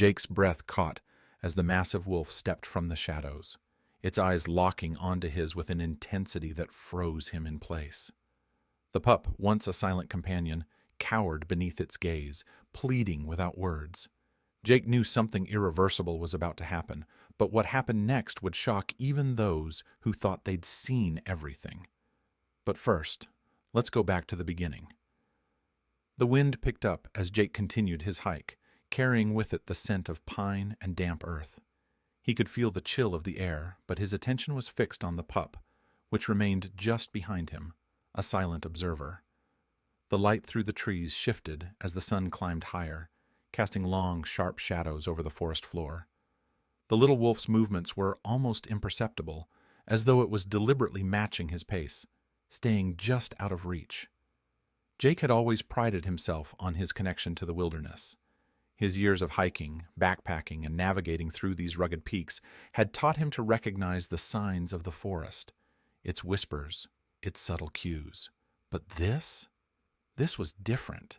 Jake's breath caught as the massive wolf stepped from the shadows, its eyes locking onto his with an intensity that froze him in place. The pup, once a silent companion, cowered beneath its gaze, pleading without words. Jake knew something irreversible was about to happen, but what happened next would shock even those who thought they'd seen everything. But first, let's go back to the beginning. The wind picked up as Jake continued his hike, carrying with it the scent of pine and damp earth. He could feel the chill of the air, but his attention was fixed on the pup, which remained just behind him, a silent observer. The light through the trees shifted as the sun climbed higher, casting long, sharp shadows over the forest floor. The little wolf's movements were almost imperceptible, as though it was deliberately matching his pace, staying just out of reach. Jake had always prided himself on his connection to the wilderness. His years of hiking, backpacking, and navigating through these rugged peaks had taught him to recognize the signs of the forest, its whispers, its subtle cues. But this was different.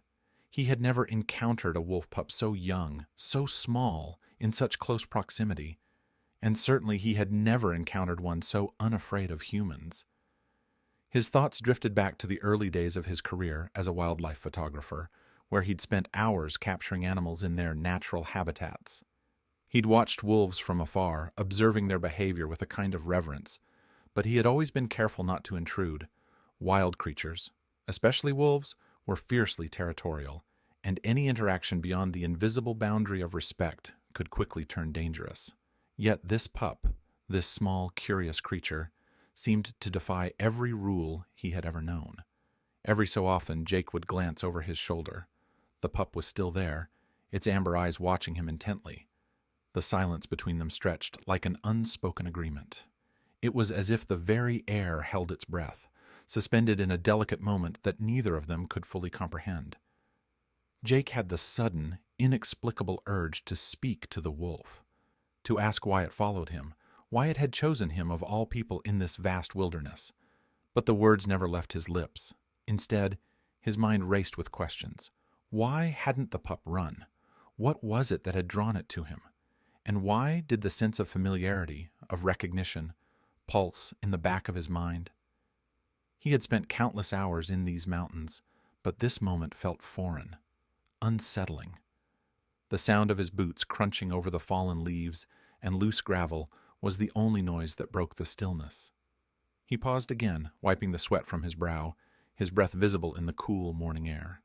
He had never encountered a wolf pup so young, so small, in such close proximity, and certainly he had never encountered one so unafraid of humans. His thoughts drifted back to the early days of his career as a wildlife photographer, where he'd spent hours capturing animals in their natural habitats. He'd watched wolves from afar, observing their behavior with a kind of reverence, but he had always been careful not to intrude. Wild creatures, especially wolves, were fiercely territorial, and any interaction beyond the invisible boundary of respect could quickly turn dangerous. Yet this pup, this small, curious creature, seemed to defy every rule he had ever known. Every so often, Jake would glance over his shoulder. The pup was still there, its amber eyes watching him intently. The silence between them stretched like an unspoken agreement. It was as if the very air held its breath, suspended in a delicate moment that neither of them could fully comprehend. Jake had the sudden, inexplicable urge to speak to the wolf, to ask why it followed him, why it had chosen him of all people in this vast wilderness. But the words never left his lips. Instead, his mind raced with questions. Why hadn't the pup run? What was it that had drawn it to him? And why did the sense of familiarity, of recognition, pulse in the back of his mind? He had spent countless hours in these mountains, but this moment felt foreign, unsettling. The sound of his boots crunching over the fallen leaves and loose gravel was the only noise that broke the stillness. He paused again, wiping the sweat from his brow, his breath visible in the cool morning air.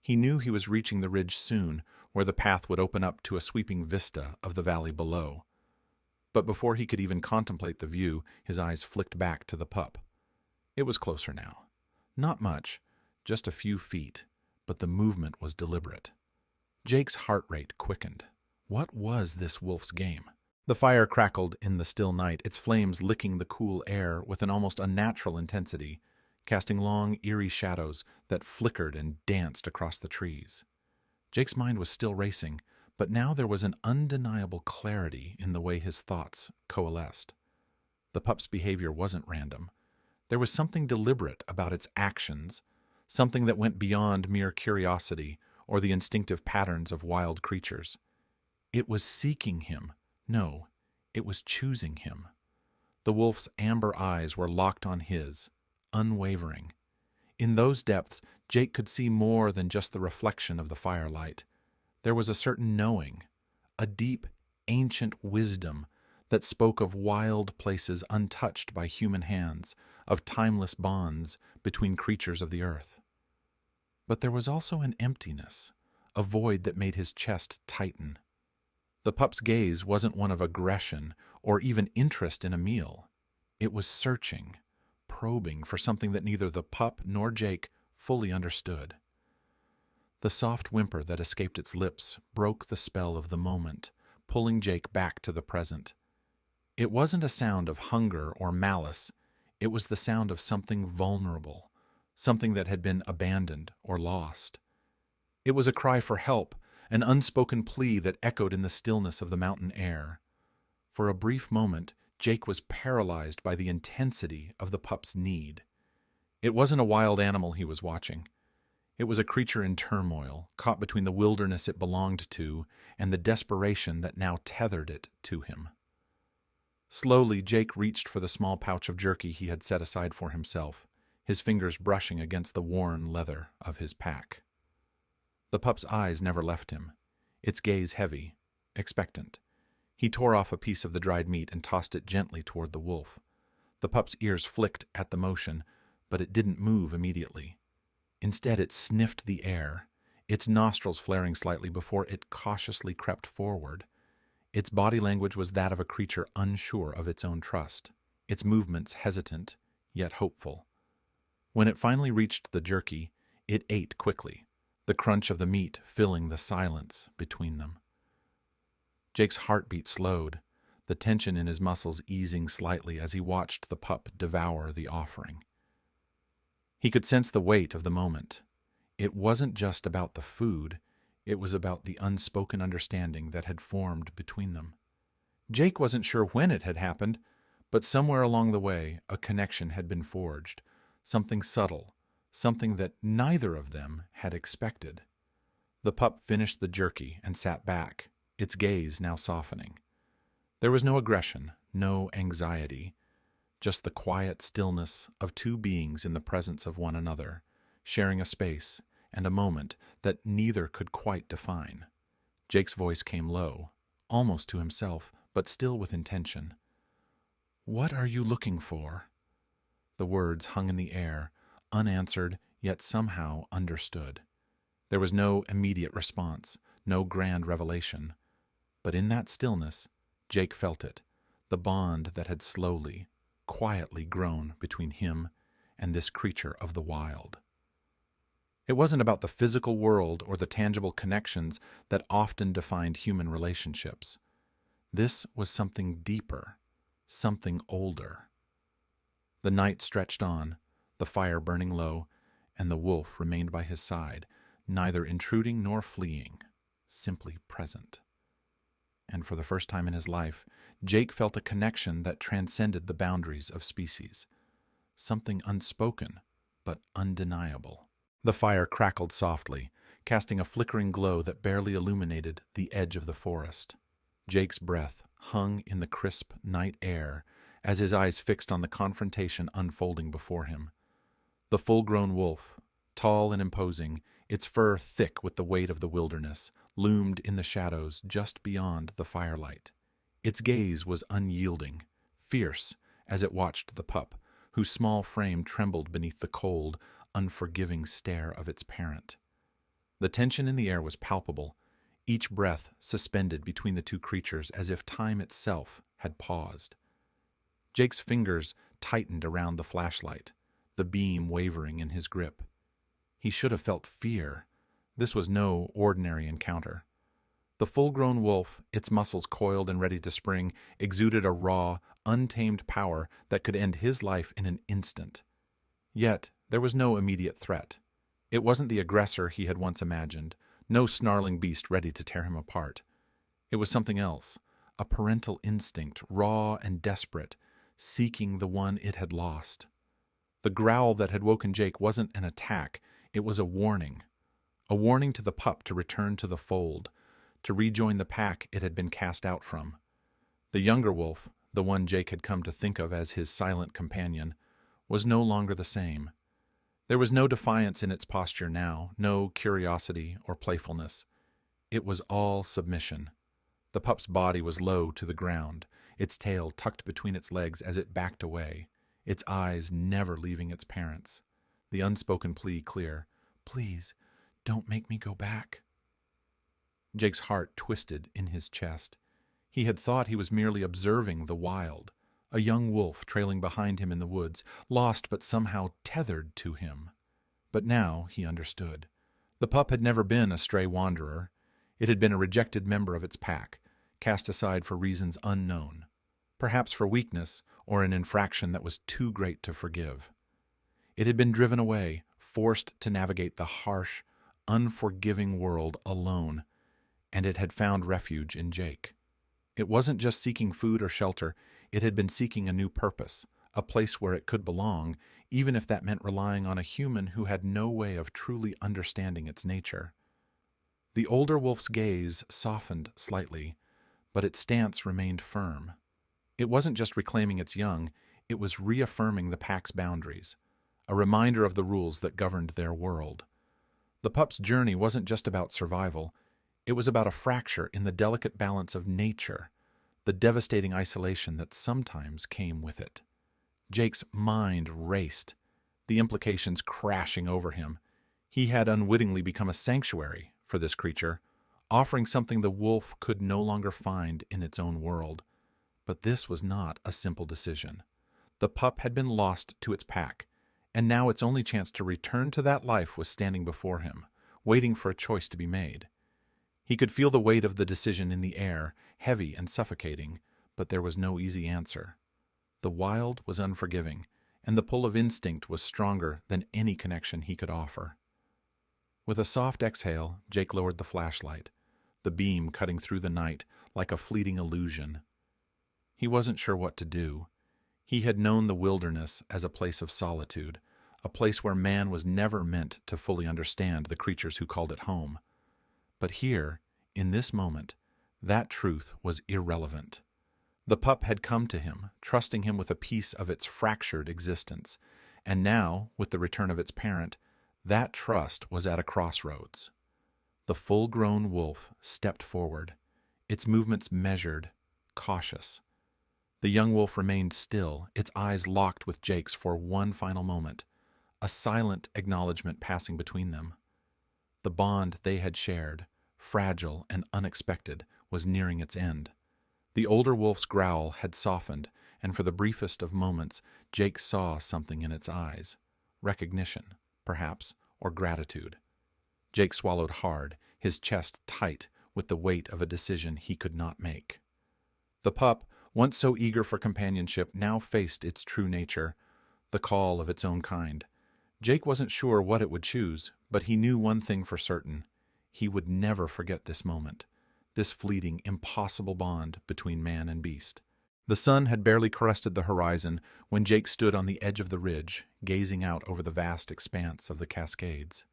He knew he was reaching the ridge soon, where the path would open up to a sweeping vista of the valley below. But before he could even contemplate the view, his eyes flicked back to the pup. It was closer now. Not much, just a few feet, but the movement was deliberate. Jake's heart rate quickened. What was this wolf's game? The fire crackled in the still night, its flames licking the cool air with an almost unnatural intensity, casting long, eerie shadows that flickered and danced across the trees. Jake's mind was still racing, but now there was an undeniable clarity in the way his thoughts coalesced. The pup's behavior wasn't random. There was something deliberate about its actions, something that went beyond mere curiosity or the instinctive patterns of wild creatures. It was seeking him. No, it was choosing him. The wolf's amber eyes were locked on his, unwavering. In those depths, Jake could see more than just the reflection of the firelight. There was a certain knowing, a deep, ancient wisdom that spoke of wild places untouched by human hands, of timeless bonds between creatures of the earth. But there was also an emptiness, a void that made his chest tighten. The pup's gaze wasn't one of aggression or even interest in a meal. It was searching, probing for something that neither the pup nor Jake fully understood. The soft whimper that escaped its lips broke the spell of the moment, pulling Jake back to the present. It wasn't a sound of hunger or malice. It was the sound of something vulnerable, something that had been abandoned or lost. It was a cry for help, an unspoken plea that echoed in the stillness of the mountain air. For a brief moment, Jake was paralyzed by the intensity of the pup's need. It wasn't a wild animal he was watching. It was a creature in turmoil, caught between the wilderness it belonged to and the desperation that now tethered it to him. Slowly, Jake reached for the small pouch of jerky he had set aside for himself, his fingers brushing against the worn leather of his pack. The pup's eyes never left him, its gaze heavy, expectant. He tore off a piece of the dried meat and tossed it gently toward the wolf. The pup's ears flicked at the motion, but it didn't move immediately. Instead, it sniffed the air, its nostrils flaring slightly before it cautiously crept forward. Its body language was that of a creature unsure of its own trust, its movements hesitant, yet hopeful. When it finally reached the jerky, it ate quickly, the crunch of the meat filling the silence between them. Jake's heartbeat slowed, the tension in his muscles easing slightly as he watched the pup devour the offering. He could sense the weight of the moment. It wasn't just about the food, it was about the unspoken understanding that had formed between them. Jake wasn't sure when it had happened, but somewhere along the way a connection had been forged, something subtle, something that neither of them had expected. The pup finished the jerky and sat back, its gaze now softening. There was no aggression, no anxiety, just the quiet stillness of two beings in the presence of one another, sharing a space and a moment that neither could quite define. Jake's voice came low, almost to himself, but still with intention. "What are you looking for?" The words hung in the air, unanswered, yet somehow understood. There was no immediate response, no grand revelation. But in that stillness, Jake felt it, the bond that had slowly, quietly grown between him and this creature of the wild. It wasn't about the physical world or the tangible connections that often defined human relationships. This was something deeper, something older. The night stretched on, the fire burning low, and the wolf remained by his side, neither intruding nor fleeing, simply present. And for the first time in his life, Jake felt a connection that transcended the boundaries of species. Something unspoken, but undeniable. The fire crackled softly, casting a flickering glow that barely illuminated the edge of the forest. Jake's breath hung in the crisp night air as his eyes fixed on the confrontation unfolding before him. The full-grown wolf, tall and imposing, its fur thick with the weight of the wilderness, loomed in the shadows just beyond the firelight. Its gaze was unyielding, fierce, as it watched the pup, whose small frame trembled beneath the cold, unforgiving stare of its parent. The tension in the air was palpable, each breath suspended between the two creatures as if time itself had paused. Jake's fingers tightened around the flashlight, the beam wavering in his grip. He should have felt fear. This was no ordinary encounter. The full-grown wolf, its muscles coiled and ready to spring, exuded a raw, untamed power that could end his life in an instant. Yet there was no immediate threat. It wasn't the aggressor he had once imagined, no snarling beast ready to tear him apart. It was something else, a parental instinct, raw and desperate, seeking the one it had lost. The growl that had woken Jake wasn't an attack, it was a warning to the pup to return to the fold, to rejoin the pack it had been cast out from. The younger wolf, the one Jake had come to think of as his silent companion, was no longer the same. There was no defiance in its posture now, no curiosity or playfulness. It was all submission. The pup's body was low to the ground, its tail tucked between its legs as it backed away, its eyes never leaving its parents. The unspoken plea clear, "Please, don't make me go back." Jake's heart twisted in his chest. He had thought he was merely observing the wild, a young wolf trailing behind him in the woods, lost but somehow tethered to him. But now he understood. The pup had never been a stray wanderer. It had been a rejected member of its pack, cast aside for reasons unknown, perhaps for weakness or an infraction that was too great to forgive. It had been driven away, forced to navigate the harsh, unforgiving world alone, and it had found refuge in Jake. It wasn't just seeking food or shelter, it had been seeking a new purpose, a place where it could belong, even if that meant relying on a human who had no way of truly understanding its nature. The older wolf's gaze softened slightly, but its stance remained firm. It wasn't just reclaiming its young, it was reaffirming the pack's boundaries, a reminder of the rules that governed their world. The pup's journey wasn't just about survival, it was about a fracture in the delicate balance of nature, the devastating isolation that sometimes came with it. Jake's mind raced, the implications crashing over him. He had unwittingly become a sanctuary for this creature, offering something the wolf could no longer find in its own world. But this was not a simple decision. The pup had been lost to its pack, and now its only chance to return to that life was standing before him, waiting for a choice to be made. He could feel the weight of the decision in the air, heavy and suffocating, but there was no easy answer. The wild was unforgiving, and the pull of instinct was stronger than any connection he could offer. With a soft exhale, Jake lowered the flashlight, the beam cutting through the night like a fleeting illusion. He wasn't sure what to do. He had known the wilderness as a place of solitude, a place where man was never meant to fully understand the creatures who called it home. But here, in this moment, that truth was irrelevant. The pup had come to him, trusting him with a piece of its fractured existence, and now, with the return of its parent, that trust was at a crossroads. The full-grown wolf stepped forward, its movements measured, cautious. The young wolf remained still, its eyes locked with Jake's for one final moment, a silent acknowledgement passing between them. The bond they had shared, fragile and unexpected, was nearing its end. The older wolf's growl had softened, and for the briefest of moments, Jake saw something in its eyes. Recognition, perhaps, or gratitude. Jake swallowed hard, his chest tight with the weight of a decision he could not make. The pup, once so eager for companionship, now faced its true nature, the call of its own kind. Jake wasn't sure what it would choose, but he knew one thing for certain. He would never forget this moment, this fleeting, impossible bond between man and beast. The sun had barely crested the horizon when Jake stood on the edge of the ridge, gazing out over the vast expanse of the Cascades.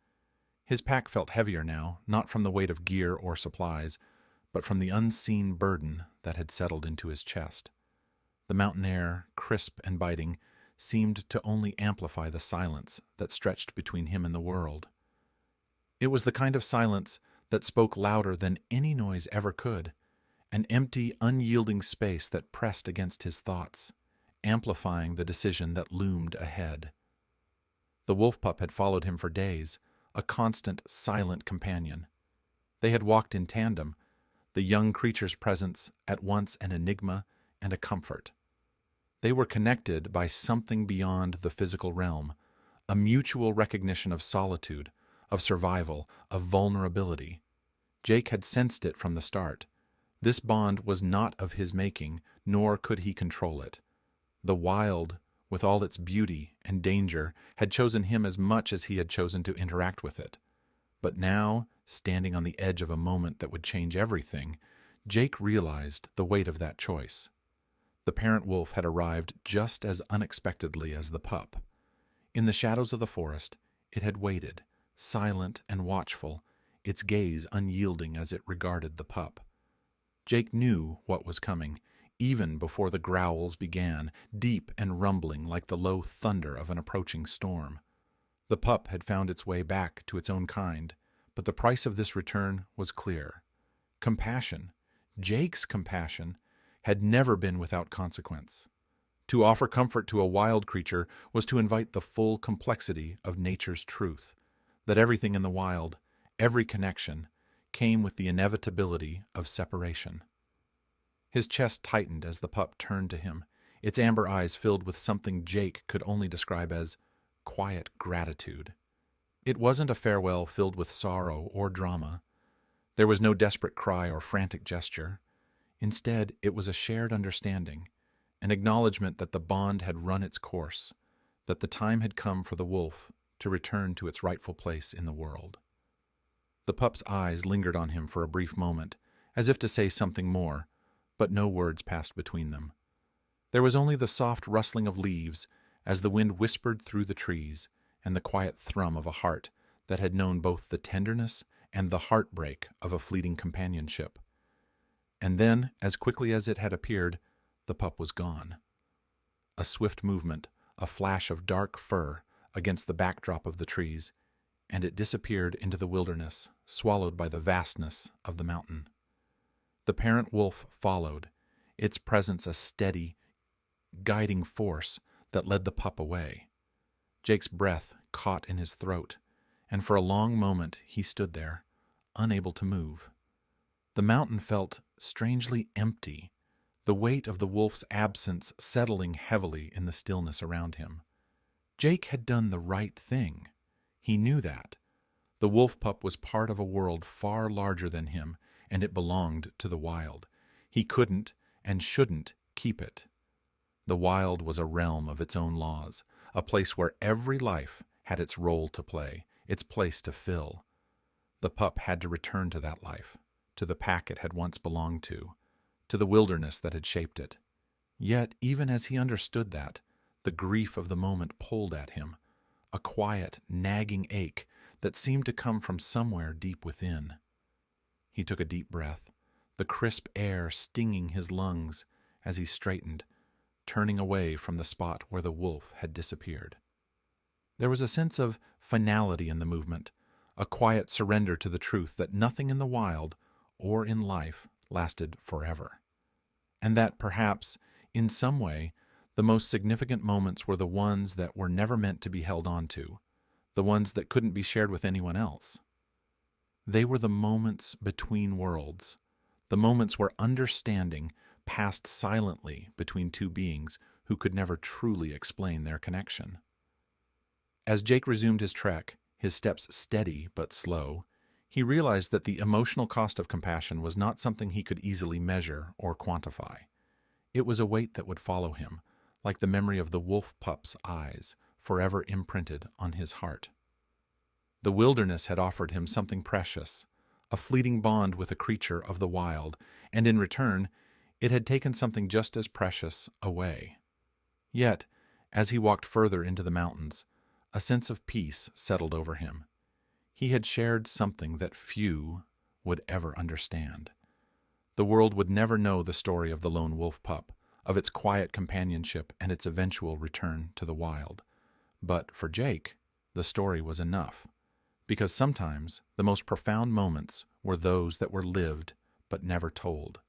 His pack felt heavier now, not from the weight of gear or supplies, but from the unseen burden that had settled into his chest. The mountain air, crisp and biting, seemed to only amplify the silence that stretched between him and the world. It was the kind of silence that spoke louder than any noise ever could, an empty, unyielding space that pressed against his thoughts, amplifying the decision that loomed ahead. The wolf pup had followed him for days, a constant, silent companion. They had walked in tandem, the young creature's presence at once an enigma and a comfort. They were connected by something beyond the physical realm, a mutual recognition of solitude, of survival, of vulnerability. Jake had sensed it from the start. This bond was not of his making, nor could he control it. The wild, with all its beauty and danger, had chosen him as much as he had chosen to interact with it. But now, standing on the edge of a moment that would change everything, Jake realized the weight of that choice. The parent wolf had arrived just as unexpectedly as the pup. In the shadows of the forest, it had waited, silent and watchful, its gaze unyielding as it regarded the pup. Jake knew what was coming, even before the growls began, deep and rumbling like the low thunder of an approaching storm. The pup had found its way back to its own kind, but the price of this return was clear. Compassion, Jake's compassion, had never been without consequence. To offer comfort to a wild creature was to invite the full complexity of nature's truth, that everything in the wild, every connection, came with the inevitability of separation. His chest tightened as the pup turned to him, its amber eyes filled with something Jake could only describe as quiet gratitude. It wasn't a farewell filled with sorrow or drama. There was no desperate cry or frantic gesture. Instead, it was a shared understanding, an acknowledgement that the bond had run its course, that the time had come for the wolf to return to its rightful place in the world. The pup's eyes lingered on him for a brief moment, as if to say something more, but no words passed between them. There was only the soft rustling of leaves as the wind whispered through the trees, and the quiet thrum of a heart that had known both the tenderness and the heartbreak of a fleeting companionship. And then, as quickly as it had appeared, the pup was gone. A swift movement, a flash of dark fur against the backdrop of the trees, and it disappeared into the wilderness, swallowed by the vastness of the mountain. The parent wolf followed, its presence a steady, guiding force that led the pup away. Jake's breath caught in his throat, and for a long moment he stood there, unable to move. The mountain felt strangely empty, the weight of the wolf's absence settling heavily in the stillness around him. Jake had done the right thing. He knew that. The wolf pup was part of a world far larger than him, and it belonged to the wild. He couldn't and shouldn't keep it. The wild was a realm of its own laws, a place where every life had its role to play, its place to fill. The pup had to return to that life, to the pack it had once belonged to the wilderness that had shaped it. Yet, even as he understood that, the grief of the moment pulled at him, a quiet, nagging ache that seemed to come from somewhere deep within. He took a deep breath, the crisp air stinging his lungs as he straightened, turning away from the spot where the wolf had disappeared. There was a sense of finality in the movement, a quiet surrender to the truth that nothing in the wild or in life lasted forever, and that perhaps, in some way, the most significant moments were the ones that were never meant to be held on to, the ones that couldn't be shared with anyone else. They were the moments between worlds, the moments where understanding passed silently between two beings who could never truly explain their connection. As Jake resumed his trek, his steps steady but slow, he realized that the emotional cost of compassion was not something he could easily measure or quantify. It was a weight that would follow him, like the memory of the wolf pup's eyes, forever imprinted on his heart. The wilderness had offered him something precious, a fleeting bond with a creature of the wild, and in return, it had taken something just as precious away. Yet, as he walked further into the mountains, a sense of peace settled over him. He had shared something that few would ever understand. The world would never know the story of the lone wolf pup, of its quiet companionship and its eventual return to the wild. But for Jake, the story was enough, because sometimes the most profound moments were those that were lived but never told.